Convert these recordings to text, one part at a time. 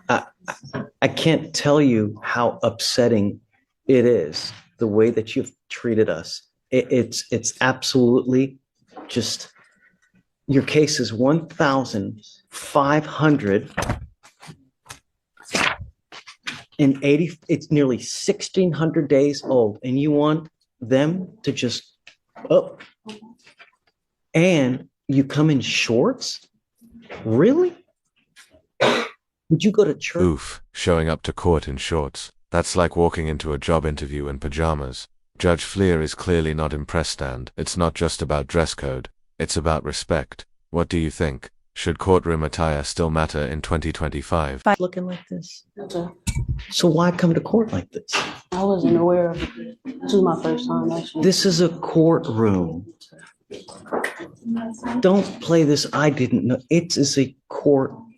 I, I can't tell you how upsetting it is the way that you've treated us. It's absolutely just your case is 1,580. It's nearly 1,600 days old, and you want them to just up and you come in shorts? Really? Would you go to church? Oof, showing up to court in shorts. That's like walking into a job interview in pajamas. Judge Fleischer is clearly not impressed, and it's not just about dress code, it's about respect. What do you think? Should courtroom attire still matter in 2025? Looking like this. Okay. So why come to court like this? I wasn't aware of it. This is my first time, actually. This is a courtroom. Don't play this. I didn't know. It is a courtroom.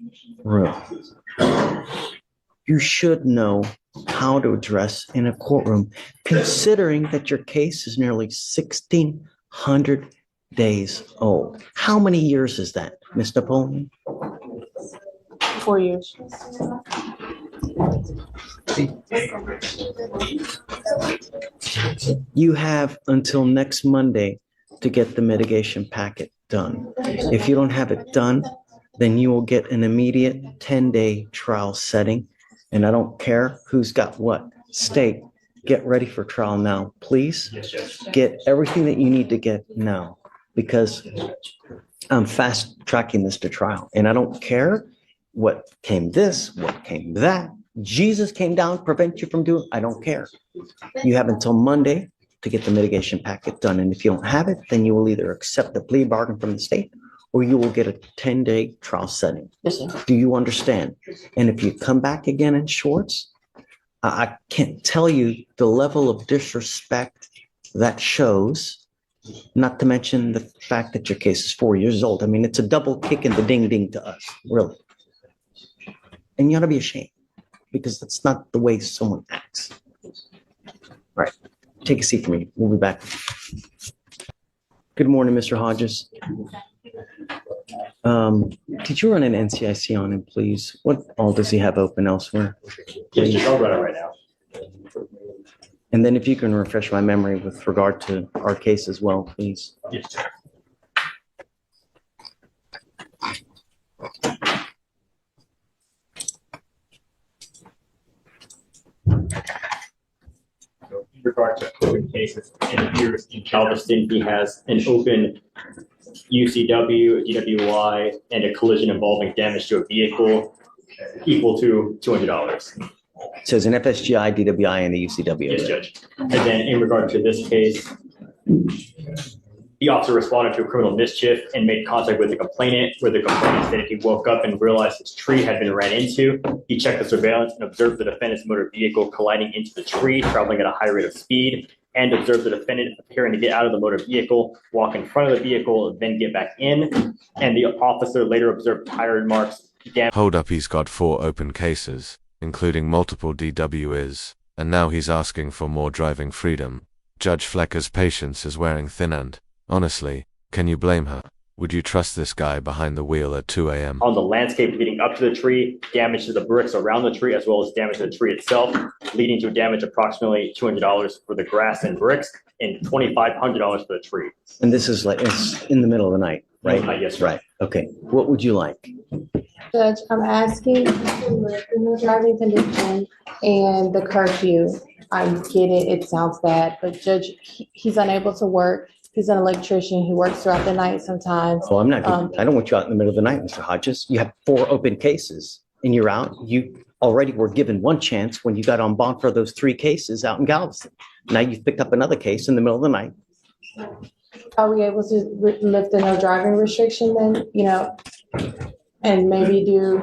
You should know how to address in a courtroom, considering that your case is nearly 1,600 days old. How many years is that, Ms. Napoleon? 4 years. You have until next Monday to get the mitigation packet done. If you don't have it done, then you will get an immediate 10-day trial setting. And I don't care who's got what. State, get ready for trial now. Please get everything that you need to get now, because I'm fast tracking this to trial. And I don't care what came this, what came that. Jesus came down to prevent you from doing. I don't care. You have until Monday to get the mitigation packet done. And if you don't have it, then you will either accept the plea bargain from the state or you will get a 10-day trial setting. Yes, sir. Do you understand? And if you come back again in shorts, I can't tell you the level of disrespect that shows, not to mention the fact that your case is 4 years old. I mean, it's a double kick in the ding-ding to us, really. And you ought to be ashamed, because that's not the way someone acts. All right, take a seat for me. We'll be back. Good morning, Mr. Hodges. Did you run an NCIC on him, please? What all does he have open elsewhere? Yes, I'll run it right now. And then if you can refresh my memory with regard to our case as well, please. Yes, sir. In regard to open cases, it appears in Galveston, he has an open UCW, DWI, and a collision involving damage to a vehicle equal to $200. So it's an FSGI, DWI, and the UCW. Yes, Judge. And then in regard to this case, the officer responded to a criminal mischief and made contact with the complainant, where the complainant stated he woke up and realized his tree had been ran into. He checked the surveillance and observed the defendant's motor vehicle colliding into the tree, traveling at a high rate of speed, and observed the defendant appearing to get out of the motor vehicle, walk in front of the vehicle, then get back in. And the officer later observed tire marks. Hold up, he's got 4 open cases, including multiple DWIs, and now he's asking for more driving freedom. Judge Fleischer's patience is wearing thin, and honestly, can you blame her? Would you trust this guy behind the wheel at 2 a.m.? On the landscape leading up to the tree, damage to the bricks around the tree, as well as damage to the tree itself, leading to damage approximately $200 for the grass and bricks and $2,500 for the tree. And this is like, it's in the middle of the night, right? Yes, sir. Right. Okay. What would you like? Judge, I'm asking for the driving condition and the curfew. I get it, it sounds bad, but Judge, he's unable to work. He's an electrician. He works throughout the night sometimes. Oh, I'm not, I don't want you out in the middle of the night, Mr. Hodges. You have 4 open cases and you're out. You already were given one chance when you got on bond for those 3 cases out in Galveston. Now you've picked up another case in the middle of the night. Are we able to lift the no driving restriction then, and maybe do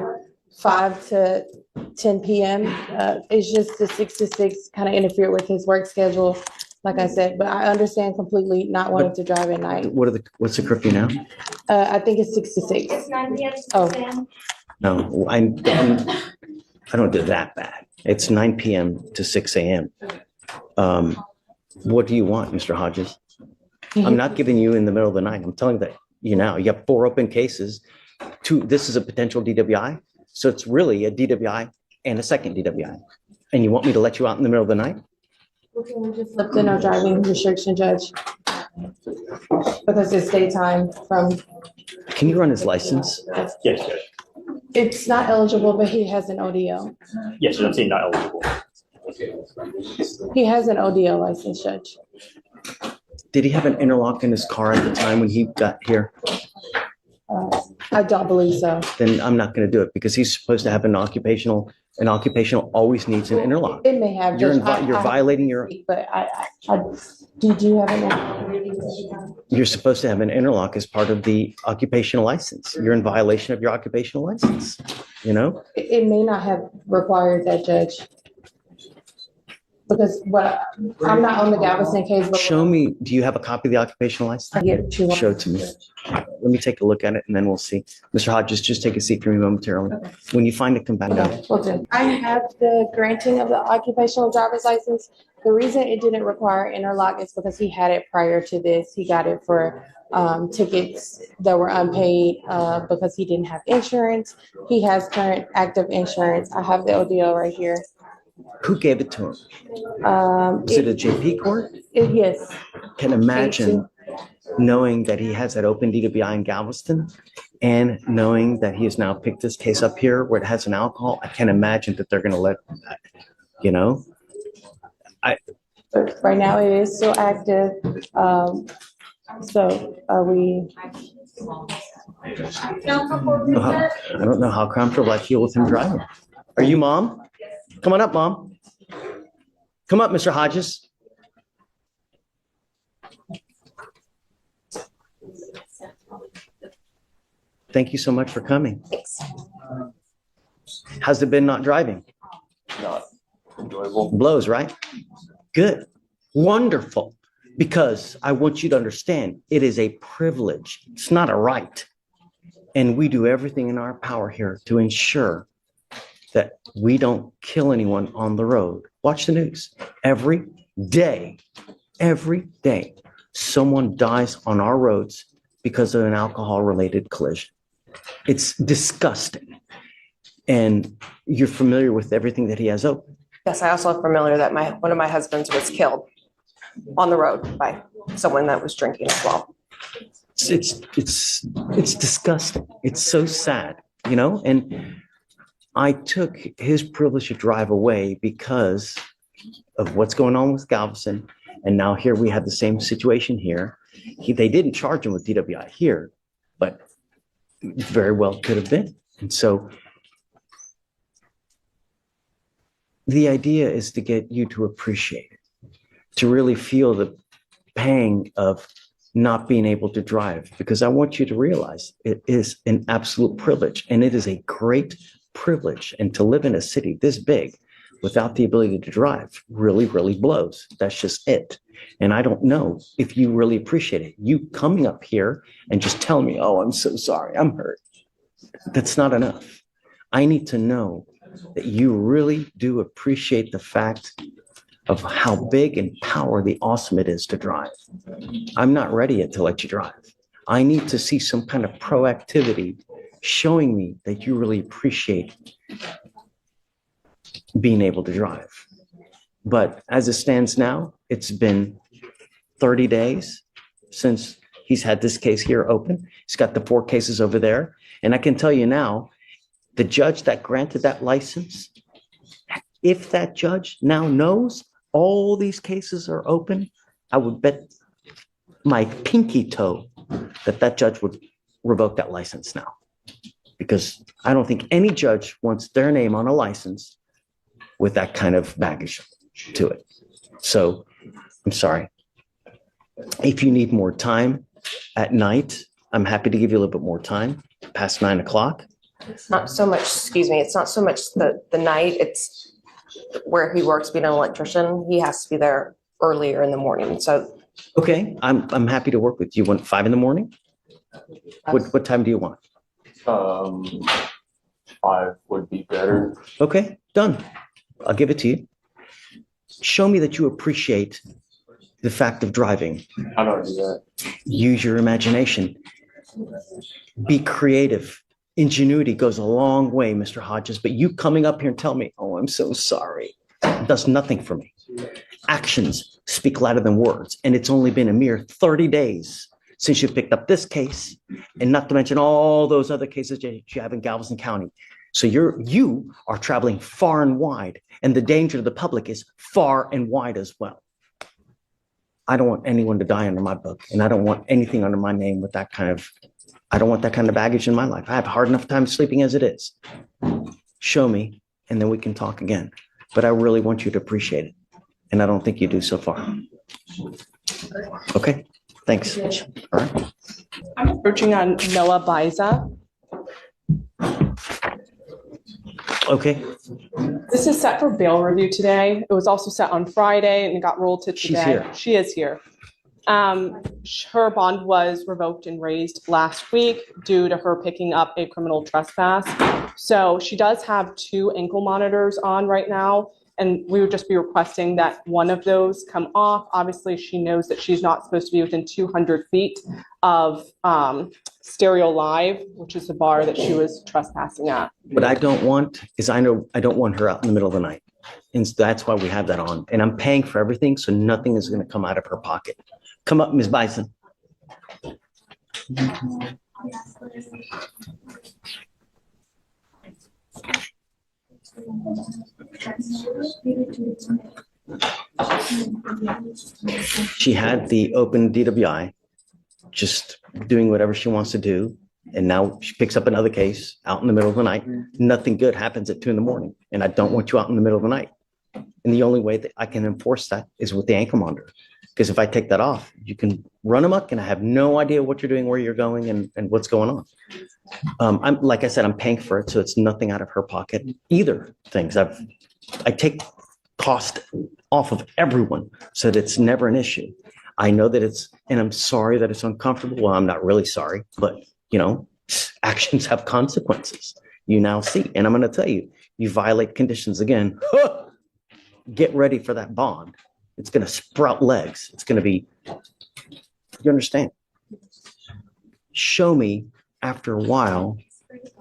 5 to 10 p.m.? It's just the 6 to 6 kind of interfere with his work schedule, like I said, but I understand completely not wanting to drive at night. What's the curfew now? I think it's 6 to 6. It's 9 p.m. Oh. No, I don't do that bad. It's 9 p.m. to 6 a.m. What do you want, Mr. Hodges? I'm not giving you in the middle of the night. I'm telling you now, you have 4 open cases. 2, this is a potential DWI. So it's really a DWI and a second DWI. And you want me to let you out in the middle of the night? Can we just lift the no driving restriction, Judge? Because it's daytime from, Can you run his license? Yes, Judge. it's not eligible, but he has an ODO. Yes, Judge, I'm saying not eligible. He has an ODO license, Judge. Did he have an interlock in his car at the time when he got here? I don't believe so. Then I'm not going to do it because he's supposed to have an occupational always needs an interlock. It may have. You're Judge. you're violating your, But did you have an? you're supposed to have an interlock as part of the occupational license. You're in violation of your occupational license, you know? It may not have required that, Judge. Because I'm not on the Galveston case, but. Show me, do you have a copy of the occupational I license? get you. Show it to me. Let me take a look at it and then we'll see. Mr. Hodges, just take a seat for me momentarily. When you find it, come back down. Okay, will do. I have the granting of the occupational driver's license. The reason it didn't require interlock is because he had it prior to this. He got it for tickets that were unpaid because he didn't have insurance. He has current active insurance. I have the ODO right here. Who gave it to him? Is it a JP court? Yes. Can imagine knowing that he has that open DWI in Galveston and knowing that he has now picked this case up here where it has an alcohol. I can't imagine that they're going to let, you know, Right now it is still active. So are we? I don't know how comfortable I feel with him driving. Are you mom? Come on up, mom. Come up, Mr. Hodges. Thank you so much for coming. How's it been not driving? Not enjoyable. Blows, right? Good. Wonderful. Because I want you to understand, it is a privilege. It's not a right. And we do everything in our power here to ensure that we don't kill anyone on the road. Watch the news. Every day, someone dies on our roads because of an alcohol-related collision. It's disgusting. And you're familiar with everything that he has open. Yes, I also am familiar that one of my husbands was killed on the road by someone that was drinking as well. It's disgusting. It's so sad, you know? And I took his privilege to drive away because of what's going on with Galveston. And now here we have the same situation here. They didn't charge him with DWI here, but very well could have been. And so the idea is to get you to appreciate it, to really feel the pang of not being able to drive, because I want you to realize it is an absolute privilege, and it is a great privilege. And to live in a city this big without the ability to drive really, really blows. That's just it. And I don't know if you really appreciate it. You coming up here and just telling me, oh, I'm so sorry, I'm hurt. That's not enough. I need to know that you really do appreciate the fact of how big and powerfully awesome it is to drive. I'm not ready yet to let you drive. I need to see some kind of proactivity showing me that you really appreciate being able to drive. But as it stands now, it's been 30 days since he's had this case here open. He's got the 4 cases over there. And I can tell you now, the judge that granted that license, if that judge now knows all these cases are open, I would bet my pinky toe that that judge would revoke that license now. Because I don't think any judge wants their name on a license with that kind of baggage to it. So I'm sorry. If you need more time at night, I'm happy to give you a little bit more time past 9 o'clock. It's not so much, excuse me, it's not so much the night, it's where he works being an electrician. He has to be there earlier in the morning. So Okay, I'm happy to work with you. You want 5 in the morning? What time do you want? 5 would be better. Okay, done. I'll give it to you. Show me that you appreciate the fact of driving. How do I do that? Use your imagination. Be creative. ingenuity goes a long way, Mr. Hodges, but you coming up here and tell me, oh, I'm so sorry, does nothing for me. Actions speak louder than words, and it's only been a mere 30 days since you picked up this case, and not to mention all those other cases that you have in Galveston County. So you are traveling far and wide, and the danger to the public is far and wide as well. I don't want anyone to die under my book, and I don't want anything under my name with that kind of, I don't want that kind of baggage in my life. I have a hard enough time sleeping as it is. Show me, and then we can talk again. But I really want you to appreciate it, and I don't think you do so far. Okay, thanks. All right. I'm approaching on Noah Biza. Okay, This is set for bail review today. It was also set on Friday and it got rolled to today. She's here. She is here. Her bond was revoked and raised last week due to her picking up a criminal trespass. So she does have 2 ankle monitors on right now, and we would just be requesting that one of those come off. Obviously, she knows that she's not supposed to be within 200 feet of Stereo Live, which is the bar that she was trespassing at. what I don't want is I don't want her out in the middle of the night. And that's why we have that on. And I'm paying for everything, so nothing is going to come out of her pocket. Come up, Ms. Bison. She had the open DWI, just doing whatever she wants to do. And now she picks up another case out in the middle of the night. Nothing good happens at 2 a.m. And I don't want you out in the middle of the night. And the only way that I can enforce that is with the ankle monitor. Because if I take that off, you can run amok and I have no idea what you're doing, where you're going, and what's going on. I'm like I said, I'm paying for it, so it's nothing out of her pocket either. Things I take cost off of everyone so that it's never an issue. I know that and I'm sorry that it's uncomfortable. Well, I'm not really sorry, but actions have consequences. You now see, and I'm going to tell you, you violate conditions again. Get ready for that bond. It's going to sprout legs. It's going to be, you understand? Show me after a while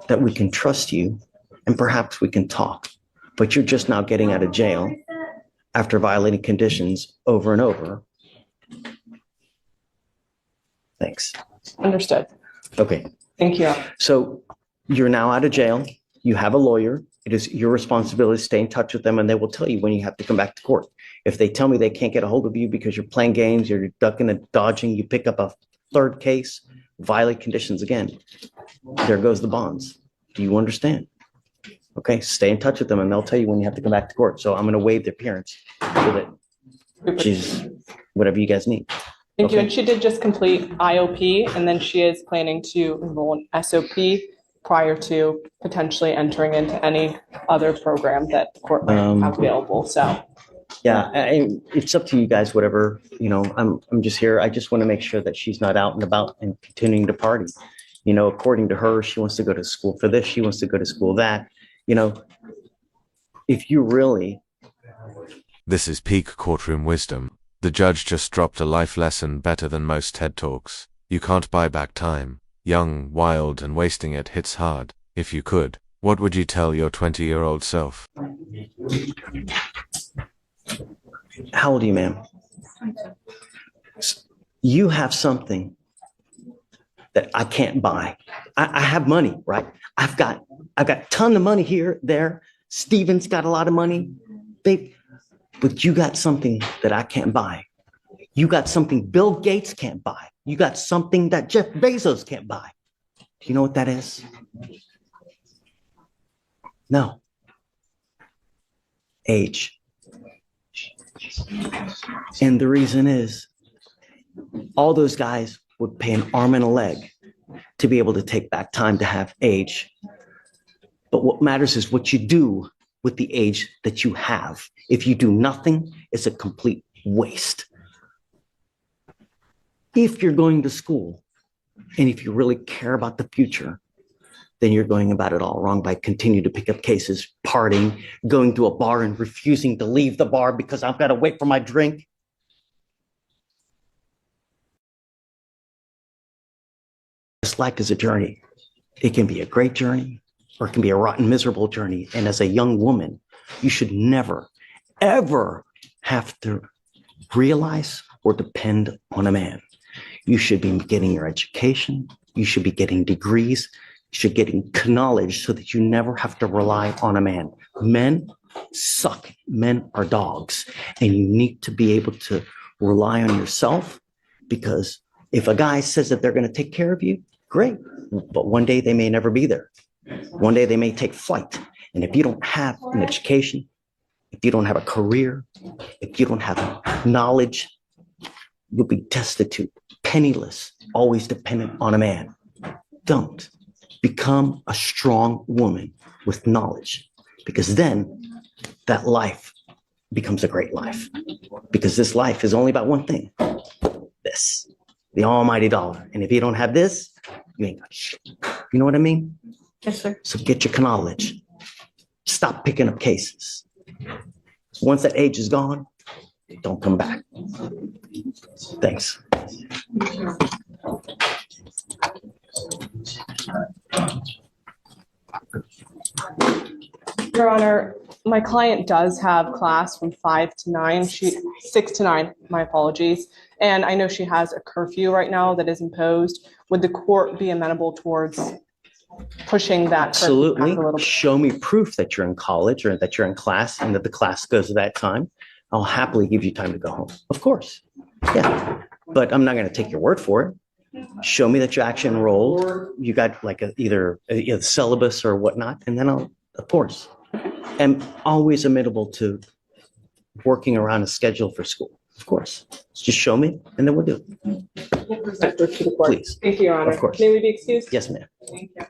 that we can trust you and perhaps we can talk. But you're just now getting out of jail after violating conditions over and over. Thanks. Understood. Okay. Thank you. So you're now out of jail. You have a lawyer. It is your responsibility to stay in touch with them, and they will tell you when you have to come back to court. If they tell me they can't get a hold of you because you're playing games, you're ducking and dodging, you pick up a 3rd case, violate conditions again, there goes the bonds. Do you understand? Okay, stay in touch with them, and they'll tell you when you have to come back to court. So I'm going to waive the appearance so that she's whatever you guys need. Thank you. Okay. And she did just complete IOP, and then she is planning to enroll in SOP prior to potentially entering into any other program that the court might have available. So, yeah, it's up to you guys. Whatever I'm just here. I just want to make sure that she's not out and about and continuing to party. According to her, she wants to go to school for this. She wants to go to school that. If you really. This is peak courtroom wisdom. The judge just dropped a life lesson better than most TED Talks. You can't buy back time. Young, wild, and wasting it hits hard. If you could, what would you tell your 20-year-old self? How old are you, ma'am? You have something that I can't buy. I have money, right? I've got a ton of money here, there. Steven's got a lot of money. But you got something that I can't buy. You got something Bill Gates can't buy. You got something that Jeff Bezos can't buy. Do you know what that is? No. Age. And the reason is all those guys would pay an arm and a leg to be able to take back time to have age. But what matters is what you do with the age that you have. If you do nothing, it's a complete waste. If you're going to school and if you really care about the future, then you're going about it all wrong by continuing to pick up cases, partying, going to a bar and refusing to leave the bar because I've got to wait for my drink. This life is a journey. It can be a great journey or it can be a rotten, miserable journey. And as a young woman, you should never, ever have to realize or depend on a man. You should be getting your education. You should be getting degrees. You should be getting knowledge so that you never have to rely on a man. Men suck. Men are dogs. And you need to be able to rely on yourself, because if a guy says that they're going to take care of you, great. But one day they may never be there. One day they may take flight. And if you don't have an education, if you don't have a career, if you don't have knowledge, you'll be destitute, penniless, always dependent on a man. Don't. Become a strong woman with knowledge, because then that life becomes a great life. Because this life is only about one thing. This, the almighty dollar. And if you don't have this, you ain't got shit. You know what I mean? Yes, sir. So get your knowledge. Stop picking up cases. Once that age is gone, don't come back. Thanks. Your Honor, my client does have class from 5 to 9, 6 to 9, my apologies. And I know she has a curfew right now that is imposed. Would the court be amenable towards pushing that curfew back a Absolutely. little bit? Show me proof that you're in college or that you're in class and that the class goes at that time. I'll happily give you time to go home. Of course. Yeah. But I'm not going to take your word for it. Show me that you actually enrolled. You got like either a syllabus or whatnot. And then I'll, of course, am always amenable to working around a schedule for school. Of course. Just show me and then we'll do it. We'll present her to the court. Please. Thank you, Your Honor. Of course. May we be excused? Yes, ma'am. Thank you.